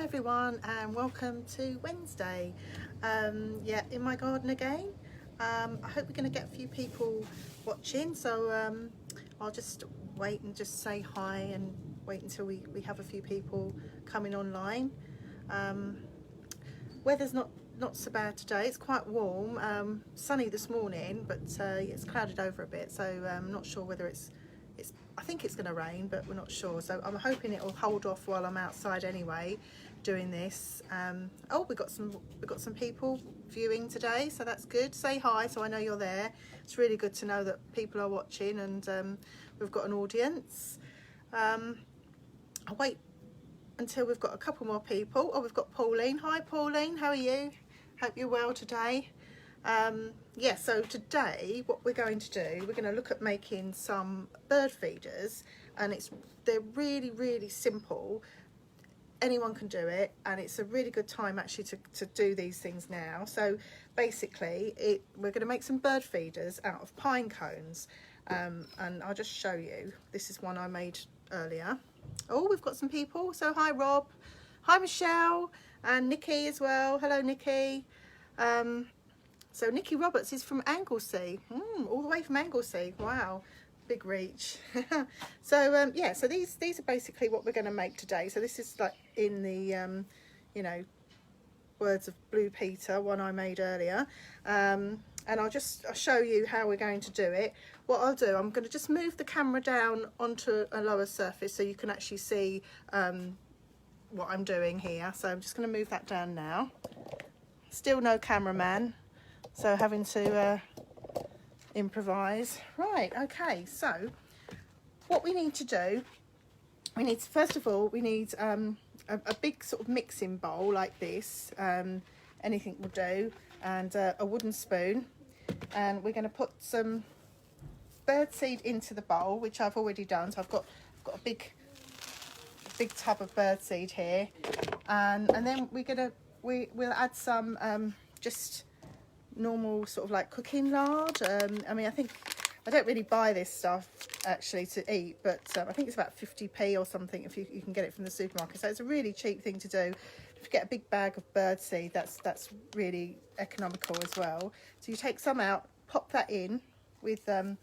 Hi everyone and welcome to Wednesday. Yeah, in my garden again. I hope we're going to get a few people watching, so I'll just wait and just say hi and wait until we have a few people coming online. Weather's not so bad today. It's quite warm, sunny this morning, but it's clouded over a bit, so I'm not sure whether it's I think it's going to rain, but we're not sure, so I'm hoping it will hold off while I'm outside anyway doing this. Oh, we've got some people viewing today, so that's good. Say hi so I know you're there. It's really good to know that people are watching and we've got an audience. I'll wait until we've got a couple more people. Oh, we've got Pauline. Hi Pauline, how are you? Hope you're well today. Yeah, so today what we're going to do, we're going to look at making some bird feeders, and they're really simple. Anyone can do it, and it's a really good time actually to do these things now. So basically we're going to make some bird feeders out of pine cones, and I'll just show you. This is one I made earlier. Oh, we've got some people. So hi Rob, hi Michelle, and Nikki as well. Hello Nikki. So Nikki Roberts is from Anglesey, all the way from Anglesey. Wow, big reach. So yeah, so these are basically what we're going to make today. So this is like in the you know, Words of Blue Peter one I made earlier, and I'll show you how we're going to do it. What I'll do, I'm going to just move the camera down onto a lower surface so you can actually see what I'm doing here. So I'm just going to move that down now. Still no cameraman, so having to improvise. Right, okay, so what we need to do, first of all we need a big sort of mixing bowl like this, anything will do, and a wooden spoon, and we're going to put some birdseed into the bowl, which I've already done. So I've got a big tub of birdseed here, and then we'll add some just normal sort of like cooking lard. I mean, I don't really buy this stuff actually to eat, but I think it's about 50p or something if you can get it from the supermarket. So it's a really cheap thing to do. If you get a big bag of birdseed, that's really economical as well. So you take some out, pop that in with the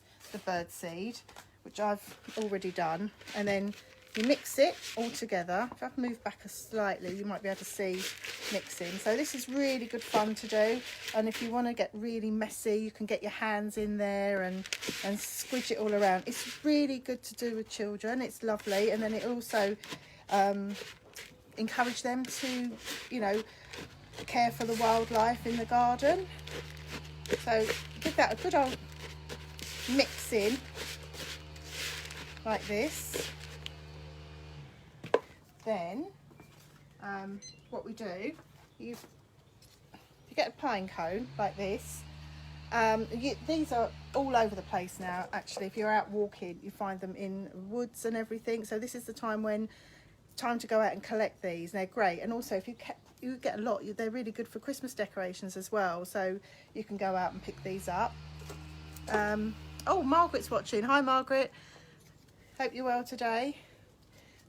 birdseed, which I've already done, and then you mix it all together. If I can move back slightly, you might be able to see mixing. So this is really good fun to do, and if you want to get really messy, you can get your hands in there and squidge it all around. It's really good to do with children. It's lovely, and then it also encourage them to, you know, care for the wildlife in the garden. So give that a good old mix in like this. Then what we do, you get a pine cone like this. These are all over the place now actually. If you're out walking, you find them in woods and everything, so this is the time to go out and collect these. They're great, and also if you get a lot, they're really good for Christmas decorations as well, so you can go out and pick these up. Oh, Margaret's watching. Hi Margaret, hope you're well today.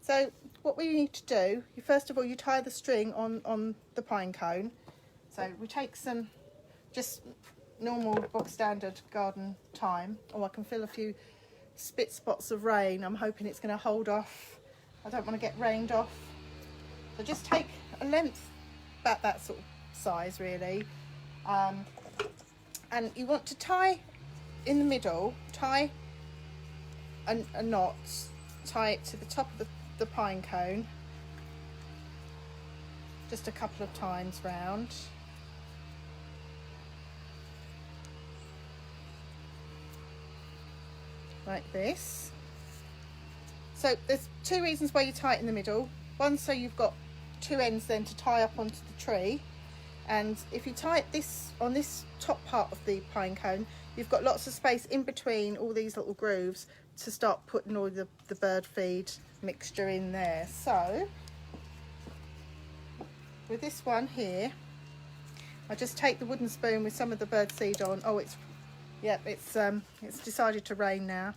So what we need to do, first of all you tie the string on the pine cone. So we take some just normal bog standard garden thyme. Oh, I can feel a few spit spots of rain. I'm hoping it's going to hold off. I don't want to get rained off. So just take a length about that sort of size really, and you want to tie in the middle, tie a knot, tie it to the top of the pine cone just a couple of times round. Like this. So there's two reasons why you tie it in the middle. One, so you've got two ends then to tie up onto the tree, and if you tie it on this top part of the pine cone, you've got lots of space in between all these little grooves to start putting all the bird feed mixture in there. So with this one here, I just take the wooden spoon with some of the bird seed on. Oh, it's decided to rain now.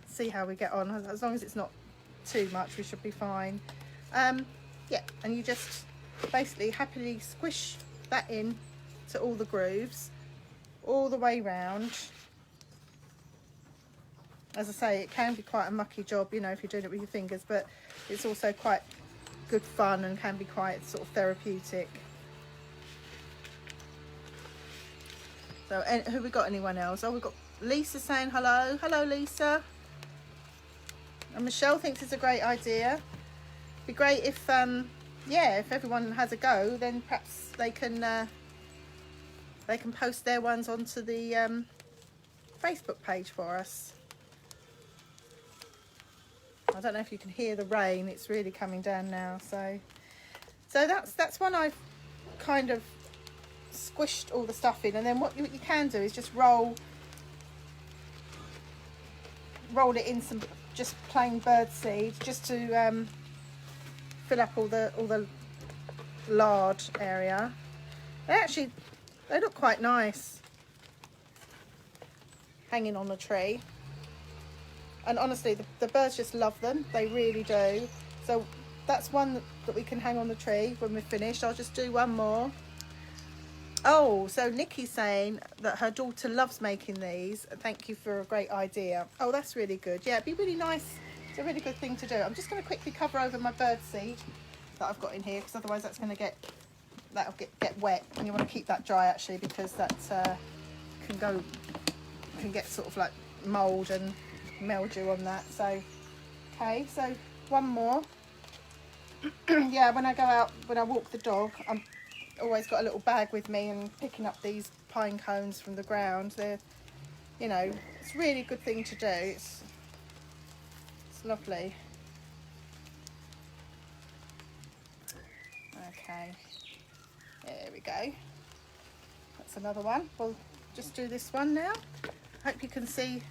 See how we get on. As long as it's not too much, we should be fine. Yeah, and you just basically happily squish that in to all the grooves all the way round. As I say, it can be quite a mucky job, you know, if you're doing it with your fingers, but it's also quite good fun and can be quite sort of therapeutic. So, have we got anyone else? Oh, we've got Lisa saying hello. Hello, Lisa. And Michelle thinks it's a great idea. Be great if, yeah, if everyone has a go, then perhaps they can post their ones onto the Facebook page for us. I don't know if you can hear the rain. It's really coming down now. So that's one I've kind of squished all the stuff in, and then what you can do is just roll it in some just plain bird seed, just to fill up all the lard area. They look quite nice hanging on the tree, and honestly the birds just love them, they really do. So that's one that we can hang on the tree when we're finished. I'll just do one more. Oh, so Nikki's saying that her daughter loves making these. Thank you for a great idea. Oh, that's really good. Yeah, it'd be really nice. It's a really good thing to do. I'm just going to quickly cover over my bird seed that I've got in here, because otherwise that's going to get wet, and you want to keep that dry actually, because that can get sort of like mould and mildew on that. So okay, so one more. Yeah, when I go out, when I walk the dog, I'm always got a little bag with me and picking up these pine cones from the ground. They're, you know, it's a really good thing to do. It's lovely. Okay, there we go. That's another one. We'll just do this one now. Hope you can see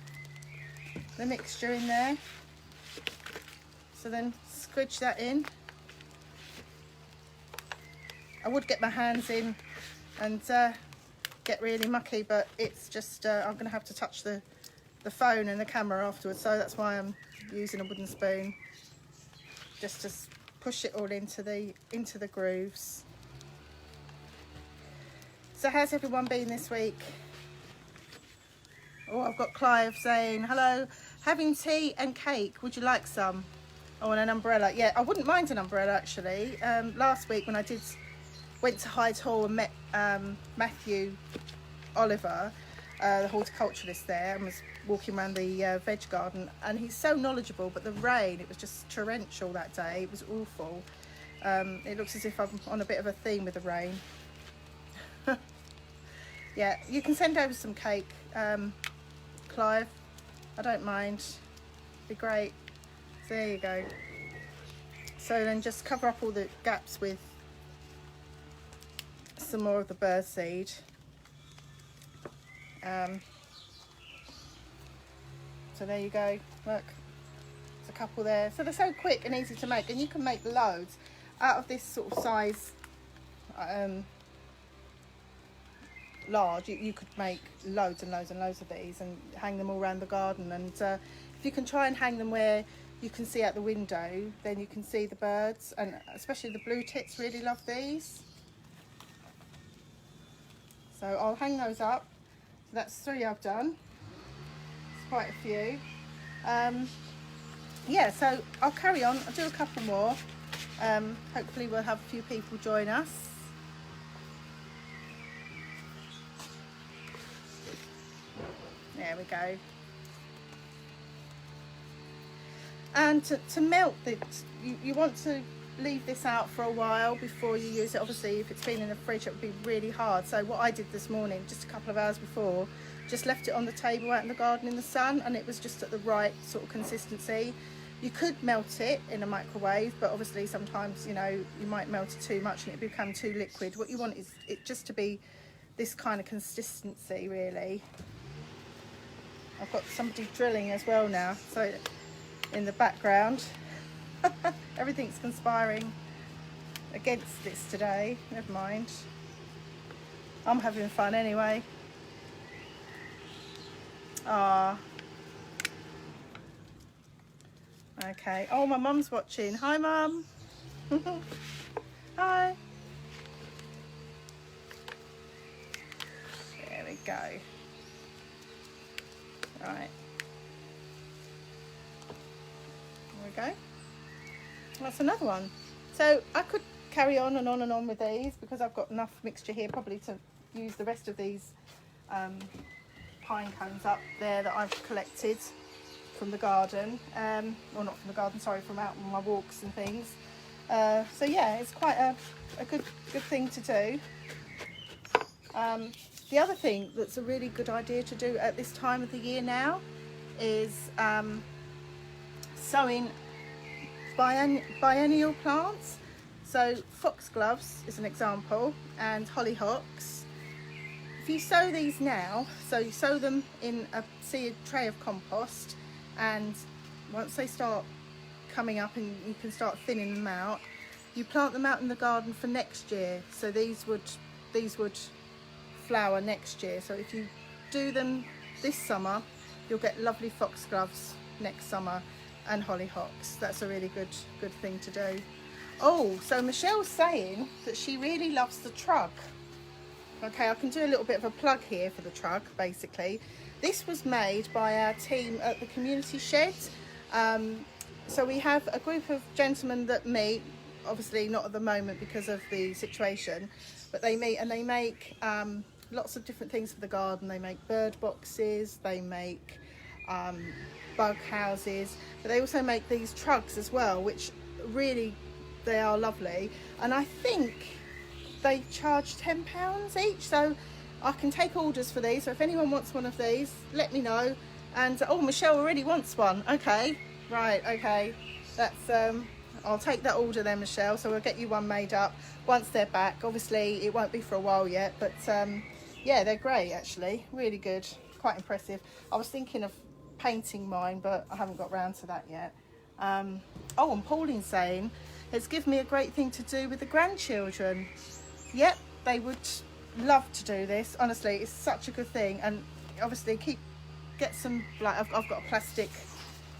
the mixture in there. So then squidge that in. I would get my hands in and get really mucky, but it's just I'm going to have to touch the phone and the camera afterwards, so that's why I'm using a wooden spoon, just to push it all into the grooves. So how's everyone been this week? Oh, I've got Clive saying hello, having tea and cake, would you like some? Oh, and an umbrella. Yeah, I wouldn't mind an umbrella actually. Last week when I went to Hyde Hall and met Matthew Oliver, the horticulturalist there, and was walking around the veg garden, and he's so knowledgeable, but the rain, it was just torrential that day. It was awful. It looks as if I'm on a bit of a theme with the rain. Yeah, you can send over some cake, Clive. I don't mind. Be great. So there you go. So then just cover up all the gaps with some more of the bird seed. So there you go, look, there's a couple there. So they're so quick and easy to make, and you can make loads out of this sort of size large. You could make loads and loads and loads of these and hang them all around the garden. And if you can try and hang them where you can see out the window, then you can see the birds, and especially the blue tits really love these. So I'll hang those up. So that's 3 I've done. It's quite a few. Yeah, so I'll carry on. I'll do a couple more. Hopefully we'll have a few people join us. There we go. And to melt it, you want to leave this out for a while before you use it. Obviously if it's been in the fridge, it would be really hard. So what I did this morning, just a couple of hours before, just left it on the table out in the garden in the sun, and it was just at the right sort of consistency. You could melt it in a microwave, but obviously sometimes, you know, you might melt it too much and it become too liquid. What you want is it just to be this kind of consistency, really. I've got somebody drilling as well now, so in the background. Everything's conspiring against this today. Never mind. I'm having fun anyway. Ah. Okay. Oh, my mum's watching. Hi, Mum. Hi. There we go. Right. There we go. That's another one. So I could carry on and on and on with these because I've got enough mixture here probably to use the rest of these pine cones up there that I've collected from the garden, or not from the garden, sorry, from out on my walks and things. So yeah, it's quite a good thing to do. The other thing that's a really good idea to do at this time of the year now is sowing biennial plants. So foxgloves is an example, and hollyhocks. If you sow these now, so you sow them in a seed tray of compost, and once they start coming up and you can start thinning them out, you plant them out in the garden for next year. So these would flower next year. So if you do them this summer, you'll get lovely foxgloves next summer and hollyhocks. That's a really good thing to do. Oh, so Michelle's saying that she really loves the trug. Okay, I can do a little bit of a plug here for the trug. Basically, this was made by our team at the community shed. So we have a group of gentlemen that meet, obviously not at the moment because of the situation, but they meet and they make lots of different things for the garden. They make bird boxes, they make bug houses, but they also make these trugs as well, which really, they are lovely. And I think they charge £10 each, so I can take orders for these. So if anyone wants one of these, let me know. And oh, Michelle already wants one. Okay, right, okay, that's I'll take that order then, Michelle, so we'll get you one made up once they're back. Obviously it won't be for a while yet, but yeah, they're great actually, really good, quite impressive. I was thinking of painting mine, but I haven't got round to that yet. Oh, and Pauline's saying it's given me a great thing to do with the grandchildren. Yep, they would love to do this. Honestly, it's such a good thing. And obviously get some, like I've got a plastic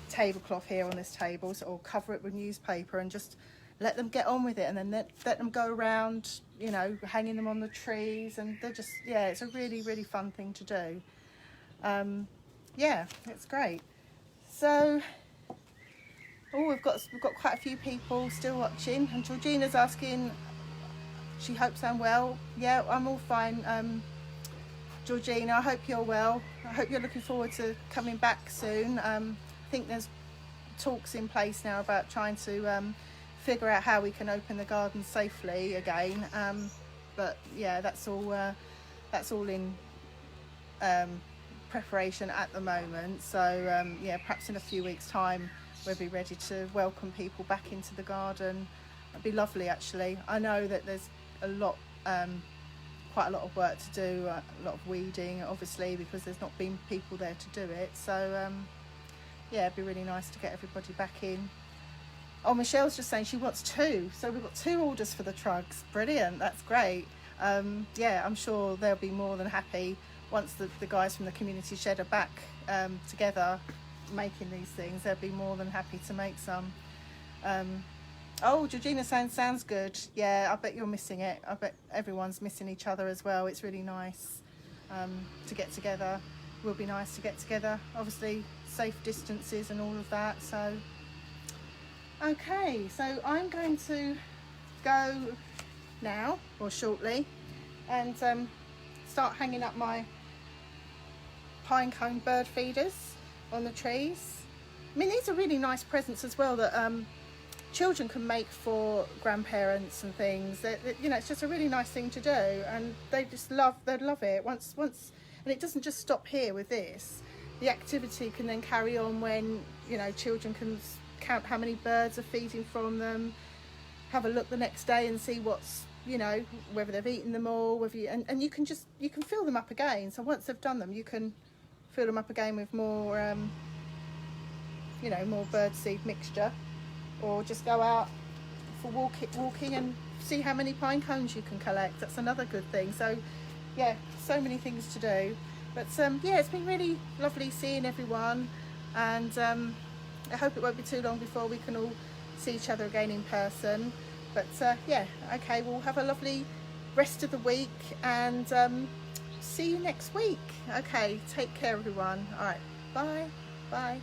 tablecloth here on this table, so I'll cover it with newspaper and just let them get on with it, and then let them go around, you know, hanging them on the trees, and they're just, yeah, it's a really fun thing to do. Yeah, it's great. So oh, we've got quite a few people still watching, and Georgina's asking, she hopes I'm well. Yeah, I'm all fine, Georgina, I hope you're well. I hope you're looking forward to coming back soon. I think there's talks in place now about trying to figure out how we can open the garden safely again, but yeah, that's all in preparation at the moment. So yeah, perhaps in a few weeks time we'll be ready to welcome people back into the garden. It'd be lovely actually. I know that there's a lot, quite a lot of work to do, a lot of weeding obviously, because there's not been people there to do it. So yeah, it'd be really nice to get everybody back in. Oh, Michelle's just saying she wants 2, so we've got 2 orders for the trugs. Brilliant, that's great. Yeah, I'm sure they'll be more than happy once the guys from the community shed are back together making these things. They'll be more than happy to make some. Oh, Georgina saying sounds good. Yeah, I bet you're missing it. I bet everyone's missing each other as well. It's really nice to get together. It will be nice to get together. Obviously, safe distances and all of that. So, okay, so I'm going to go now, or shortly, and start hanging up my pinecone bird feeders on the trees. I mean, these are really nice presents as well that children can make for grandparents and things. That, you know, it's just a really nice thing to do, and they'd love it once. And it doesn't just stop here with this. The activity can then carry on when, you know, children can count how many birds are feeding from them, have a look the next day and see what's, you know, whether they've eaten them all, whether you, and you can fill them up again. So once they've done them, you can fill them up again with more, you know, more bird seed mixture, or just go out for walking and see how many pine cones you can collect. That's another good thing. So yeah, so many things to do. But yeah, it's been really lovely seeing everyone, and I hope it won't be too long before we can all see each other again in person. But yeah, okay, we'll have a lovely rest of the week, and see you next week. Okay, take care everyone. All right, bye.